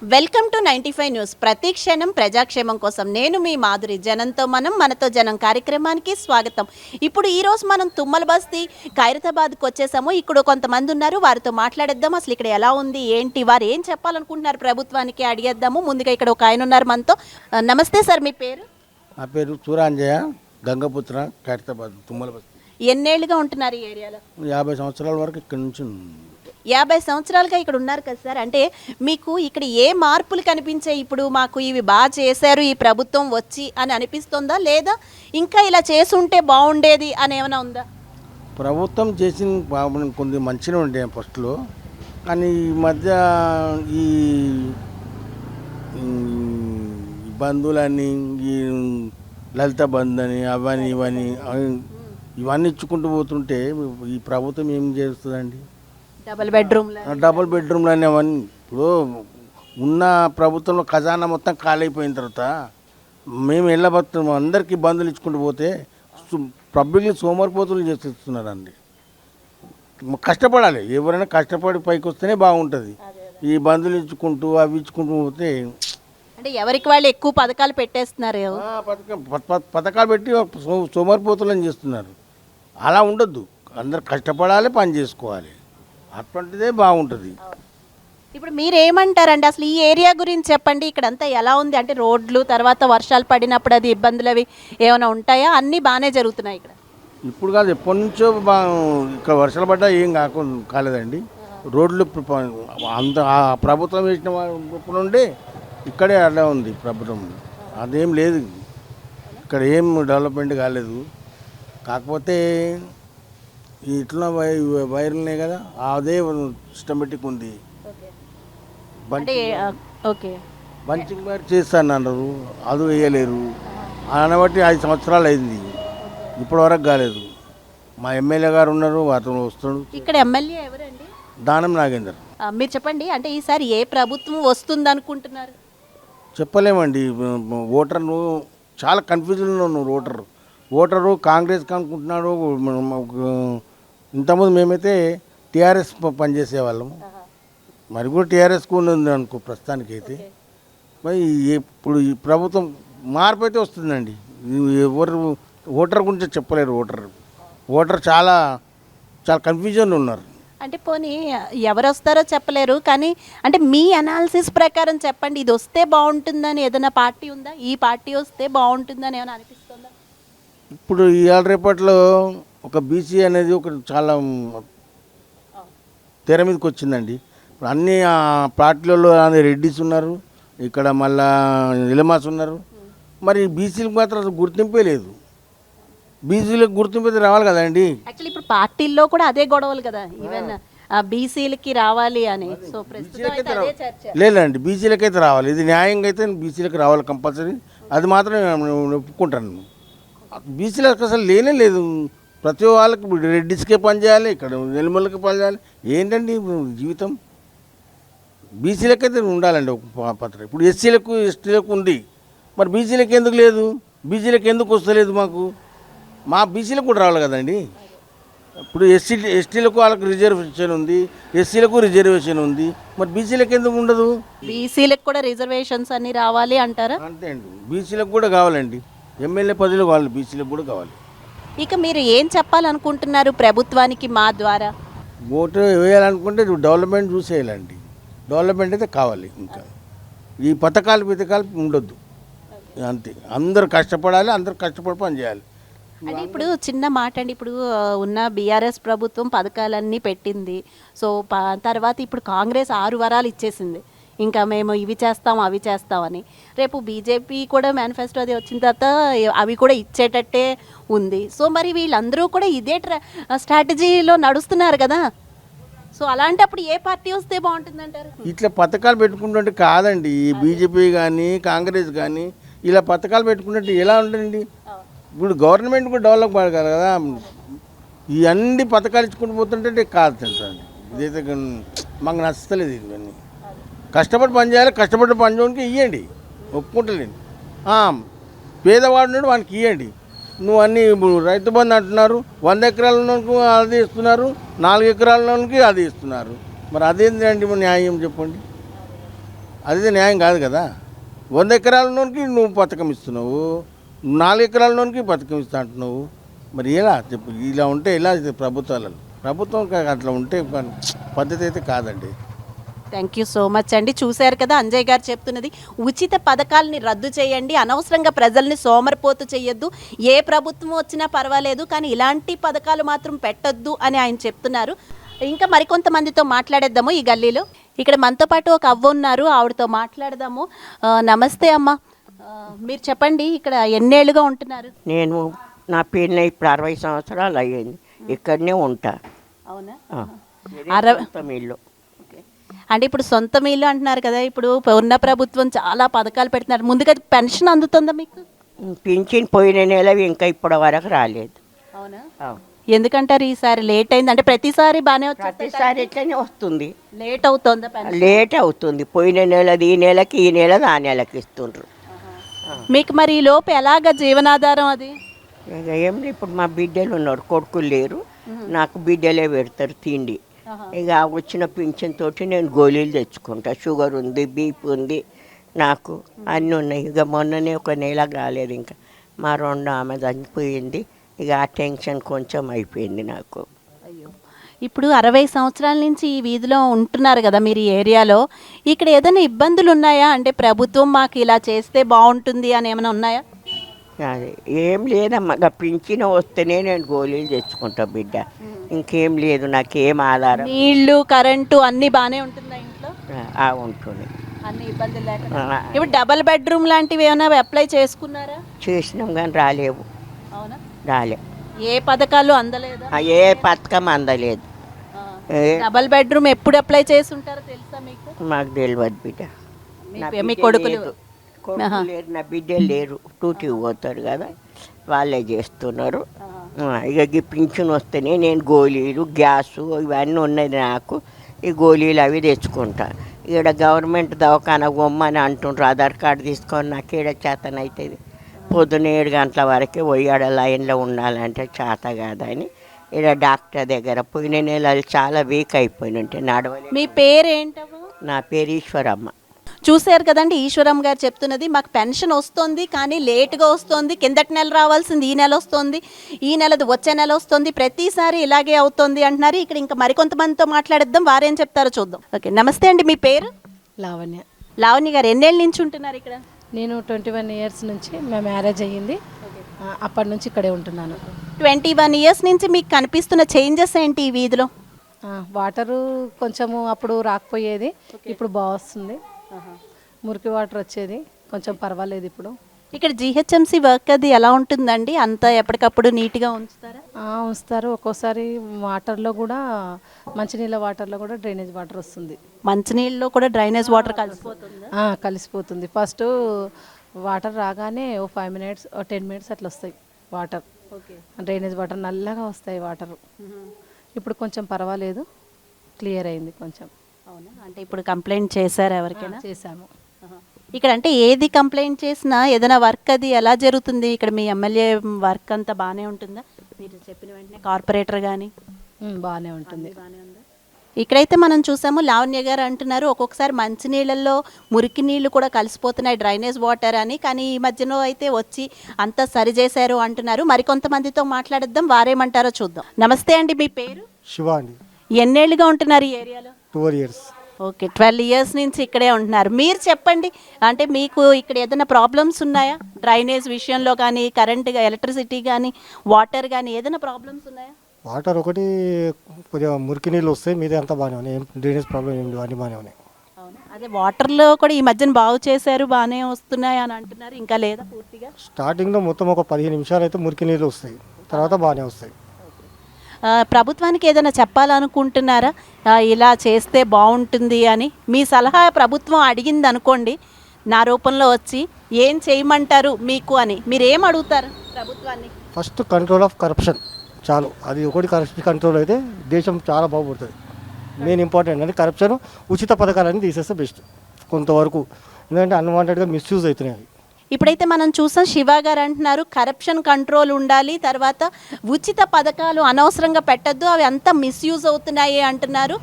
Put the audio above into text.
Welcome to 95 news. ప్రతి క్షణం ప్రజాక్షేమం కోసం నేను మీ మాధురి. జనంతో మనం మనతో జనం కార్యక్రమానికి స్వాగతం. ఇప్పుడు ఈ రోజు మనం తుమ్మల బస్తీ ఖైరతాబాద్కి వచ్చేసాము. ఇక్కడ కొంతమంది ఉన్నారు, వారితో మాట్లాడేద్దాం. అసలు ఇక్కడ ఎలా ఉంది ఏంటి, వారు ఏం చెప్పాలనుకుంటున్నారు ప్రభుత్వానికి అడిగేద్దాము. ముందుగా ఇక్కడ ఒక ఆయన ఉన్నారు మనతో. నమస్తే సార్, మీ పేరు? నా పేరు సూరాంజయ, గంగపుత్ర, ఖైరతాబాద్, తుమ్మల బస్తీ. ఎన్నేళ్లుగా ఉంటున్నారు ఈ ఏరియాలో? 50 సంవత్సరాల వరకు ఇక్కడ నుంచి 50 సంవత్సరాలుగా ఇక్కడ ఉన్నారు కదా సార్. అంటే మీకు ఇక్కడ ఏ మార్పులు కనిపించాయి? ఇప్పుడు మాకు ఇవి బాగా చేశారు ఈ ప్రభుత్వం వచ్చి అని అనిపిస్తుందా, లేదా ఇంకా ఇలా చేసుంటే బాగుండేది అని ఏమైనా ఉందా? ప్రభుత్వం చేసిన కొన్ని మంచిగా ఉండే ఫస్ట్లో, కానీ ఈ మధ్య ఈ బంధువులని, ఈ లలిత బంధు అని, అవని ఇవన్నీ ఇచ్చుకుంటూ పోతుంటే ఈ ప్రభుత్వం ఏం చేస్తుందండి? డబుల్ బెడ్రూమ్లు అని అవన్నీ. ఇప్పుడు ఉన్న ప్రభుత్వంలో ఖజానా మొత్తం ఖాళీ అయిపోయిన తర్వాత మేము వెళ్ళబోతున్నాం, అందరికీ బంధువులు ఇచ్చుకుంటూ పోతే పబ్లిక్ని సోమరిపోతులు చేస్తున్నారండి. కష్టపడాలి, ఎవరైనా కష్టపడి పైకి వస్తేనే బాగుంటుంది. ఈ బంధువులు ఇచ్చుకుంటూ అవి ఇచ్చుకుంటూ పోతే అంటే ఎవరికి వాళ్ళు ఎక్కువ పథకాలు పెట్టేస్తున్నారు. పథకాలు పెట్టి సోమరిపోతులని చేస్తున్నారు. అలా ఉండొద్దు, అందరు కష్టపడాలి, పని చేసుకోవాలి, అటువంటిదే బాగుంటుంది. ఇప్పుడు మీరేమంటారండి అసలు ఈ ఏరియా గురించి చెప్పండి. ఇక్కడంతా ఎలా ఉంది? అంటే రోడ్లు, తర్వాత వర్షాలు పడినప్పుడు అది ఇబ్బందులు అవి ఏమైనా ఉంటాయా? అన్నీ బాగానే జరుగుతున్నాయి ఇక్కడ? ఇప్పుడు కాదు, ఎప్పటి నుంచో ఇక్కడ వర్షాలు పడ్డా ఏం కాలేదండి. రోడ్లు అంత ప్రభుత్వం వేసిన ఇప్పుడు నుండి ఇక్కడే అలా ఉంది ప్రభుత్వం. అదేం లేదు, ఇక్కడ ఏం డెవలప్మెంట్ కాలేదు. కాకపోతే ఇట్లా వైర్లు ఉన్నాయి కదా, అదే సిస్టమేటిక్ ఉంది. బంచింగ్ వైర్ చేస్తాను అన్నారు, అది వేయలేరు. అనబట్టి 5 సంవత్సరాలు అయింది, ఇప్పటి వరకు కాలేదు. మా ఎమ్మెల్యే గారు ఉన్నారు, అతను వస్తాడు. ఇక్కడ ఎమ్మెల్యే ఎవరండి? దానం నాగేందర్. మీరు చెప్పండి, అంటే ఈసారి ఏ ప్రభుత్వం వస్తుంది అనుకుంటున్నారు? చెప్పలేమండి. ఓటర్ను చాలా కన్ఫ్యూజన్లో ఉన్నారు. ఓటరు కాంగ్రెస్ అనుకుంటున్నాడు. ఇంతకుముందు మేమైతే టీఆర్ఎస్ పనిచేసేవాళ్ళము, మరి కూడా టీఆర్ఎస్కు ఉంది అనుకో ప్రస్తుతానికి అయితే. మరి ఇప్పుడు ఈ ప్రభుత్వం మార్పు అయితే వస్తుందండి. ఎవరు ఓటర్ గురించి చెప్పలేరు. ఓటర్ చాలా చాలా కన్ఫ్యూజన్ ఉన్నారు. అంటే పోనీ ఎవరు వస్తారో చెప్పలేరు, కానీ అంటే మీ అనాలిసిస్ ప్రకారం చెప్పండి, ఇది వస్తే బాగుంటుందని ఏదైనా పార్టీ ఉందా? ఈ పార్టీ వస్తే బాగుంటుందని ఏమైనా అనిపిస్తుందా? ఇప్పుడు ఇవాళ రేపట్లో ఒక బీసీ అనేది ఒక చాలా తెర మీదకి వచ్చిందండి. ఇప్పుడు అన్ని పార్టీలలో రెడ్డిస్ ఉన్నారు, ఇక్కడ మళ్ళా నిలమాస్ ఉన్నారు. మరి బీసీలకు మాత్రం అసలు గుర్తింపే లేదు. బీసీలకు గుర్తింపు అయితే రావాలి కదండి. యాక్చువల్లీ ఇప్పుడు పార్టీల్లో కూడా అదే గొడవలు కదా, ఈవెన్ బీసీలకి రావాలి అని. సో లేదండి, బీసీలకైతే రావాలి. ఇది న్యాయంగా అయితే బీసీలకు రావాలి కంపల్సరీ. అది మాత్రం నేను ఒప్పుకుంటాను. బీసీలకు అసలు లేనే లేదు. ప్రతి వాళ్ళకి రెడ్డిస్కే పని చేయాలి, ఇక్కడ నెల్మలకి పని చేయాలి. ఏంటండి జీవితం? బీసీలకైతే ఉండాలండి ఒక పత్రం. ఇప్పుడు ఎస్సీలకు ఎస్టీలకు ఉంది, మరి బీసీలకు ఎందుకు లేదు? బీసీలకు ఎందుకు వస్తలేదు? మా బీసీలకు కూడా రావాలి కదండి. ఇప్పుడు ఎస్టీలకు వాళ్ళకి రిజర్వేషన్ ఉంది, ఎస్సీలకు రిజర్వేషన్ ఉంది, మరి బీసీలకు ఎందుకు ఉండదు? బీసీలకు కూడా రిజర్వేషన్స్ అన్ని రావాలి అంటారా? అంతే అండి, బీసీలకు కూడా కావాలండి. ఎమ్మెల్యే పదవులు కావాలి, బీసీలకు కూడా కావాలి. ఇక మీరు ఏం చెప్పాలనుకుంటున్నారు ప్రభుత్వానికి మా ద్వారా? ఓటు వేయాలనుకుంటే డెవలప్మెంట్ చూసేయాలండి. డెవలప్మెంట్ అయితే కావాలి. ఇంకా ఈ పథకాలు ఉండొద్దు. అంతే, అందరూ కష్టపడాలి, అందరూ కష్టపడి పని చేయాలి. అంటే ఇప్పుడు చిన్న మాట అండి, ఇప్పుడు ఉన్న బీఆర్ఎస్ ప్రభుత్వం పథకాలన్నీ పెట్టింది. సో తర్వాత ఇప్పుడు కాంగ్రెస్ 6 వరాలు ఇచ్చేసింది, ఇంకా మేము ఇవి చేస్తాం అవి చేస్తామని. రేపు బీజేపీ కూడా మేనిఫెస్టో అది వచ్చిన తర్వాత అవి కూడా ఇచ్చేటట్టే ఉంది. సో మరి వీళ్ళందరూ కూడా ఇదే స్ట్రాటజీలో నడుస్తున్నారు కదా. సో అలాంటప్పుడు ఏ పార్టీ వస్తే బాగుంటుంది అంటారు? ఇట్లా పథకాలు పెట్టుకుంటుంటే కాదండి, బీజేపీ కానీ కాంగ్రెస్ కానీ ఇలా పథకాలు పెట్టుకుంటుంటే ఎలా ఉంటుందండి? ఇప్పుడు గవర్నమెంట్ కూడా డెవలప్ కాదు కదా. ఈ అన్ని పథకాలు ఇచ్చుకుంటూ పోతుంటే కాదు అండి. ఇదైతే మాకు నచ్చలేదు. ఇవన్నీ కష్టపడి పని చేయాలి, కష్టపడి పని చేయడానికి ఇవ్వండి, ఒప్పుకుంటలేండి. పేదవాడు వానికి ఇవ్వండి. నువ్వు అన్నీ రైతు బంధు అంటున్నారు, 100 ఎకరాల ఉన్నోనికి అది ఇస్తున్నారు, 4 ఎకరాల ఉన్నోనికి అది ఇస్తున్నారు. మరి అదేంటండి న్యాయం చెప్పండి? అది న్యాయం కాదు కదా. 100 ఎకరాలలోనికి నువ్వు పథకం ఇస్తున్నావు, 4 ఎకరాలలోనికి పథకం ఇస్తా అంటున్నావు. మరి ఎలా చెప్పు, ఇలా ఉంటే ఎలా ప్రభుత్వాలలో? ప్రభుత్వం అట్లా ఉంటే పద్ధతి అయితే కాదండి. థ్యాంక్ యూ సో మచ్ అండి. చూశారు కదా అంజయ్ గారు చెప్తున్నది, ఉచిత పథకాలని రద్దు చేయండి, అనవసరంగా ప్రజల్ని సోమరిపోతు చేయొద్దు, ఏ ప్రభుత్వం వచ్చినా పర్వాలేదు కానీ ఇలాంటి పథకాలు మాత్రం పెట్టొద్దు అని ఆయన చెప్తున్నారు. ఇంకా మరికొంతమందితో మాట్లాడేద్దాము ఈ గల్లీలో. ఇక్కడ మనతో పాటు ఒక అవ్వ ఉన్నారు, ఆవిడతో మాట్లాడదాము. నమస్తే అమ్మ, మీరు చెప్పండి, ఇక్కడ ఎన్నేళ్ళుగా ఉంటున్నారు? నేను నా పెళ్ళి ఇప్పుడు 60 సంవత్సరాలు అయ్యింది, ఇక్కడనే ఉంటా. అవునా? ఇల్లు అంటే ఇప్పుడు సొంత ఇల్లు అంటున్నారు కదా, ఇప్పుడు ఉన్న ప్రభుత్వం చాలా పథకాలు పెడుతున్నారు, ముందుగా పెన్షన్ అందుతుందా మీకు? పింఛన్ పోయిన నెల ఇంకా ఇప్పటి వరకు రాలేదు. అవునా? అవును. ఎందుకంటారు ఈసారి లేట్ అయింది? అంటే ప్రతిసారి బాగానే ప్రతిసారి ఎట్లనే వస్తుంది, లేట్ అవుతుందా పెన్షన్? లేట్ అవుతుంది. పోయిన నెలది ఈ నెలకి, ఈ నెల ఆ నెలకి ఇస్తుండ్రు. మీకు మరి ఈ లోపు ఎలాగ జీవనాధారం అది? ఇక ఏం లేదు, ఇప్పుడు మా బిడ్డలు ఉన్నారు, కొడుకులు లేరు, నాకు బిడ్డలే పెడతారు తిండి. ఇక వచ్చిన పింఛన్ తోటి నేను గోళీలు తెచ్చుకుంటా. షుగర్ ఉంది, బీపీ ఉంది, నాకు అన్నీ ఉన్నాయి. ఇక మొన్ననే ఒక నెల కాలేదు, ఇంకా మా రెండో ఆమె చనిపోయింది. ఇక ఆ టెన్షన్ కొంచెం అయిపోయింది నాకు. అయ్యో, ఇప్పుడు 60 సంవత్సరాల నుంచి ఈ వీధిలో ఉంటున్నారు కదా మీరు, ఈ ఏరియాలో ఇక్కడ ఏదైనా ఇబ్బందులు ఉన్నాయా? అంటే ప్రభుత్వం మాకు ఇలా చేస్తే బాగుంటుంది అని ఏమైనా ఉన్నాయా? అదే ఏం లేదమ్మా, ఇక పింఛన్ వస్తేనే నేను గోళీలు తెచ్చుకుంటా బిడ్డ, ఇంకేం లేదు, నాకేం ఆధారం. నీళ్లు, కరెంటు అన్నీ బాగానే ఉంటుందా ఇంట్లో? ఉంటుంది, అన్ని ఇబ్బందులు లేకుండా. ఇప్పుడు డబల్ బెడ్రూమ్ లాంటివి ఏమైనా అప్లై చేసుకున్నారా? చేసినాం కానీ రాలేవు. అవునా? రాలే. ఏ పథకాలు అందలేదా? ఏ పథకం అందలేదు. డబల్ బెడ్రూమ్ ఎప్పుడు అప్లై చేసి ఉంటారో తెలుసా మీకు? మాకు తెలియదు బిడ్డ. మీ కొడుకులు లేరు, నా బిడ్డలు లేరు, టూటీ పోతారు కదా, వాళ్ళే చేస్తున్నారు. ఇక ఈ పింఛన్ వస్తేనే నేను గోళీలు, గ్యాసు ఇవన్నీ ఉన్నది నాకు. ఈ గోళీలు అవి తెచ్చుకుంటా. ఇక్కడ గవర్నమెంట్ దవాఖాన బొమ్మని అంటుండ్రు, ఆధార్ కార్డు తీసుకొని నాకు ఈడ చేతన అవుతుంది. పొద్దున్న 7 గంటల వరకే పోయాడ లైన్లో ఉండాలంటే చేత కాదని ఇక్కడ డాక్టర్ దగ్గర పోయిన నెలలు చాలా వీక్ అయిపోయిన ఉంటే నడవలేదు. మీ పేరేంటవు? నా పేరు ఈశ్వరమ్మ. చూశారు కదండి, ఈశ్వరమ్మ గారు చెప్తున్నది, మాకు పెన్షన్ వస్తుంది కానీ లేటుగా వస్తుంది, కిందటి నెల రావాల్సింది ఈ నెల వస్తుంది, ఈ నెలది వచ్చే నెల వస్తుంది, ప్రతిసారి ఇలాగే అవుతుంది అంటున్నారు. ఇక్కడ ఇంకా మరికొంతమందితో మాట్లాడేద్దాం, వారేం చెప్తారో చూద్దాం. ఓకే, నమస్తే అండి, మీ పేరు? లావణ్య. లావణ్య గారు ఎన్నేళ్ళ నుంచి ఉంటున్నారు ఇక్కడ? నేను 21 ఇయర్స్ నుంచి మా మ్యారేజ్ అయ్యింది, అప్పటి నుంచి ఇక్కడే ఉంటున్నాను. 21 ఇయర్స్ నుంచి మీకు కనిపిస్తున్న చేంజెస్ ఏంటి ఈ వీధిలో? వాటరు కొంచెము అప్పుడు రాకపోయేది, ఇప్పుడు బాగా వస్తుంది. మురికి వాటర్ వచ్చేది, కొంచెం పర్వాలేదు ఇప్పుడు. ఇక్కడ జిహెచ్ఎంసీ వర్క్ అది ఎలా ఉంటుందండి? అంతా ఎప్పటికప్పుడు నీట్గా ఉంచుతారా? ఉంచుతారు. ఒక్కోసారి వాటర్లో కూడా, మంచినీళ్ళ వాటర్లో కూడా డ్రైనేజ్ వాటర్ వస్తుంది. మంచినీళ్ళలో కూడా డ్రైనేజ్ వాటర్ కలిసిపోతుంది? కలిసిపోతుంది. ఫస్ట్ వాటర్ రాగానే 5 మినిట్స్ 10 మినిట్స్ అట్లా వస్తాయి వాటర్. డ్రైనేజ్ వాటర్ నల్లగా వస్తాయి వాటర్. ఇప్పుడు కొంచెం పర్వాలేదు, క్లియర్ అయింది కొంచెం. అవునా? అంటే ఇప్పుడు కంప్లైంట్ చేశారు ఎవరికైనా? చేశాము. ఇక్కడ అంటే ఏది కంప్లైంట్ చేసినా ఏదైనా వర్క్ అది ఎలా జరుగుతుంది? ఇక్కడ మీ ఎమ్మెల్యే వర్క్ అంతా బాగానే ఉంటుందా? మీరు చెప్పిన వెంటనే కార్పొరేటర్ కానీ బాగానే ఉంటుంది. ఇక్కడైతే మనం చూసాము, లావణ్య గారు అంటున్నారు ఒక్కొక్కసారి మంచినీళ్ళల్లో మురికి నీళ్లు కూడా కలిసిపోతున్నాయి, డ్రైనేజ్ వాటర్ అని. కానీ ఈ మధ్యలో అయితే వచ్చి అంతా సరిచేశారు అంటున్నారు. మరికొంతమందితో మాట్లాడద్దాం, వారేమంటారో చూద్దాం. నమస్తే అండి, మీ పేరు? శివ అండి. ఎన్నేళ్ళుగా ఉంటున్నారు ఈ ఏరియాలో? 12 ఇయర్స్. ఓకే, 12 ఇయర్స్ నుంచి ఇక్కడే ఉంటున్నారు. మీరు చెప్పండి, అంటే మీకు ఇక్కడ ఏదైనా ప్రాబ్లమ్స్ ఉన్నాయా? డ్రైనేజ్ విషయంలో కానీ, కరెంట్, ఎలక్ట్రిసిటీ కానీ, వాటర్ కానీ ఏదైనా ప్రాబ్లమ్స్ ఉన్నాయా? వాటర్ ఒకటి కొద్దిగా మురికి నీళ్ళు వస్తాయి, మీద అంతా బాగానే ఉన్నాయి, ఏం డ్రైనేజ్ ప్రాబ్లం ఏం లేవు, అన్నీ బాగానే ఉన్నాయి. అదే వాటర్లో కూడా ఈ మధ్యన బాగు చేశారు, బాగానే వస్తున్నాయి అని అంటున్నారు, ఇంకా లేదా పూర్తిగా? స్టార్టింగ్లో మొత్తం ఒక 15 నిమిషాలు అయితే మురికి నీళ్ళు వస్తాయి, తర్వాత బాగానే వస్తాయి. ప్రభుత్వానికి ఏదైనా చెప్పాలనుకుంటున్నారా, ఇలా చేస్తే బాగుంటుంది అని? మీ సలహా ప్రభుత్వం అడిగింది అనుకోండి నా రూపంలో వచ్చి, ఏం చేయమంటారు మీకు అని మీరు ఏం అడుగుతారు ప్రభుత్వాన్ని? ఫస్ట్ కంట్రోల్ ఆఫ్ కరప్షన్ చాలు, అది ఒకటి కరప్షన్ కంట్రోల్ అయితే దేశం చాలా బాగుపడుతుంది. మెయిన్ ఇంపార్టెంట్ అంటే కరప్షన్, ఉచిత పథకాలన్నీ తీసేస్తే బెస్ట్ కొంతవరకు, ఎందుకంటే అన్వాంటెడ్గా మిస్యూజ్ అవుతున్నాయి. ఇప్పుడైతే మనం చూసాం, శివ గారు అంటున్నారు కరప్షన్ కంట్రోల్ ఉండాలి, తర్వాత ఉచిత పథకాలు అనవసరంగా పెట్టద్దు, అవి అంతా మిస్యూజ్ అవుతున్నాయి అంటున్నారు.